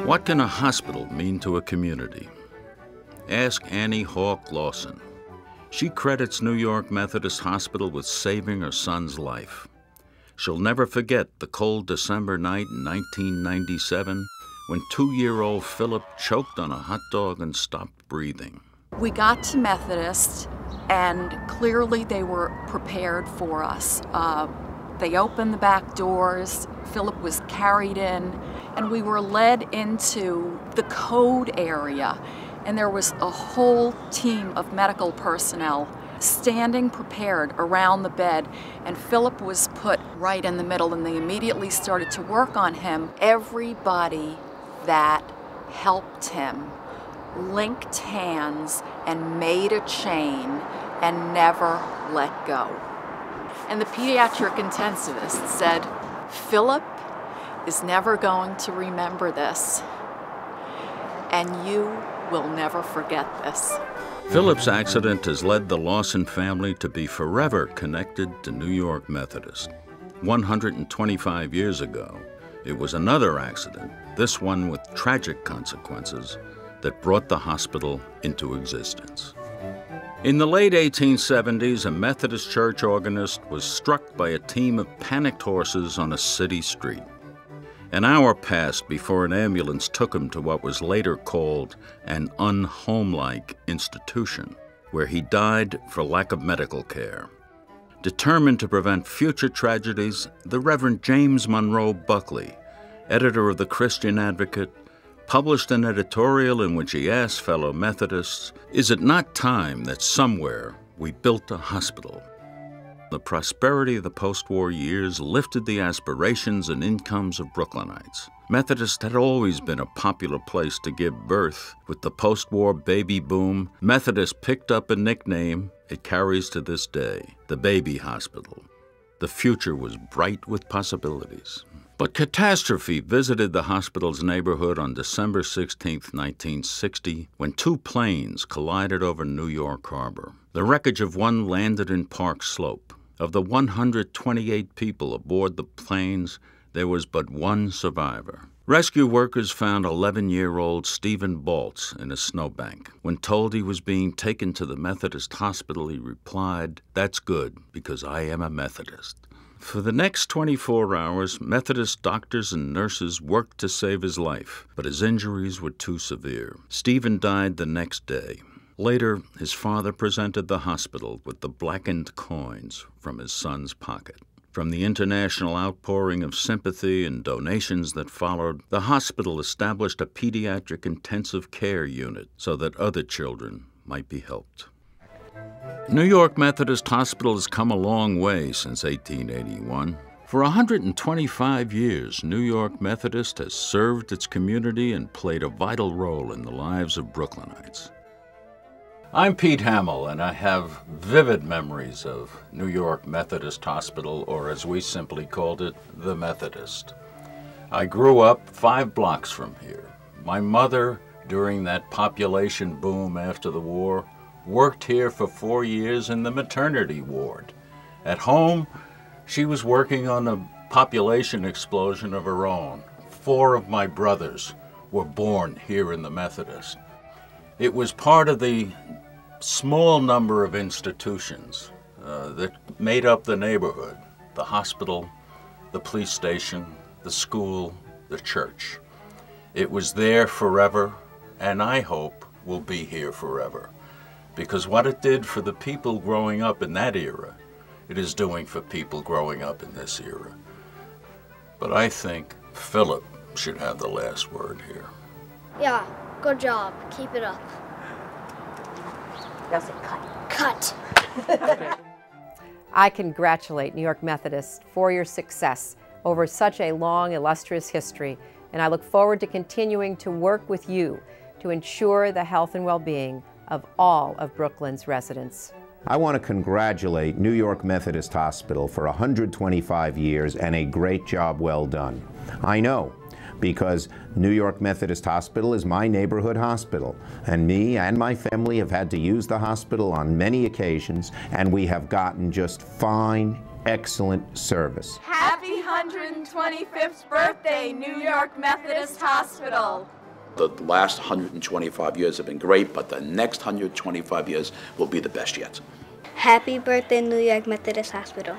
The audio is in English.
What can a hospital mean to a community? Ask Annie Hauck-Lawson. She credits New York Methodist Hospital with saving her son's life. She'll never forget the cold December night in 1997 when 2-year-old Philip choked on a hot dog and stopped breathing. We got to Methodist, and clearly they were prepared for us. They opened the back doors, Philip was carried in, and we were led into the code area. And there was a whole team of medical personnel standing prepared around the bed, and Philip was put right in the middle, and they immediately started to work on him. Everybody that helped him linked hands and made a chain and never let go. And the pediatric intensivist said, "Philip is never going to remember this, and you will never forget this." Philip's accident has led the Lawson family to be forever connected to New York Methodist. 125 years ago, it was another accident, this one with tragic consequences, that brought the hospital into existence. In the late 1870s, a Methodist church organist was struck by a team of panicked horses on a city street. An hour passed before an ambulance took him to what was later called an unhomelike institution, where he died for lack of medical care. Determined to prevent future tragedies, the Reverend James Monroe Buckley, editor of the Christian Advocate, published an editorial in which he asked fellow Methodists, "Is it not time that somewhere we built a hospital?" The prosperity of the post-war years lifted the aspirations and incomes of Brooklynites. Methodist had always been a popular place to give birth. With the post-war baby boom, Methodist picked up a nickname it carries to this day, the Baby Hospital. The future was bright with possibilities. But catastrophe visited the hospital's neighborhood on December 16, 1960, when 2 planes collided over New York Harbor. The wreckage of one landed in Park Slope. Of the 128 people aboard the planes, there was but 1 survivor. Rescue workers found 11-year-old Stephen Baltz in a snowbank. When told he was being taken to the Methodist hospital, he replied, "That's good, because I am a Methodist." For the next 24 hours, Methodist doctors and nurses worked to save his life, but his injuries were too severe. Stephen died the next day. Later, his father presented the hospital with the blackened coins from his son's pocket. From the international outpouring of sympathy and donations that followed, the hospital established a pediatric intensive care unit so that other children might be helped. New York Methodist Hospital has come a long way since 1881. For 125 years, New York Methodist has served its community and played a vital role in the lives of Brooklynites. I'm Pete Hamill, and I have vivid memories of New York Methodist Hospital, or as we simply called it, the Methodist. I grew up 5 blocks from here. My mother, during that population boom after the war, worked here for 4 years in the maternity ward. At home, she was working on a population explosion of her own. 4 of my brothers were born here in the Methodist. It was part of the small number of institutions that made up the neighborhood: the hospital, the police station, the school, the church. It was there forever, and I hope will be here forever. Because what it did for the people growing up in that era, it is doing for people growing up in this era. But I think Philip should have the last word here. Yeah, good job. Keep it up. They'll say cut. Cut. I congratulate New York Methodist for your success over such a long, illustrious history, and I look forward to continuing to work with you to ensure the health and well-being of all of Brooklyn's residents. I want to congratulate New York Methodist Hospital for 125 years and a great job well done. I know, because New York Methodist Hospital is my neighborhood hospital, and me and my family have had to use the hospital on many occasions, and we have gotten just fine, excellent service. Happy 125th birthday, New York Methodist Hospital! The last 125 years have been great, but the next 125 years will be the best yet. Happy birthday, New York Methodist Hospital.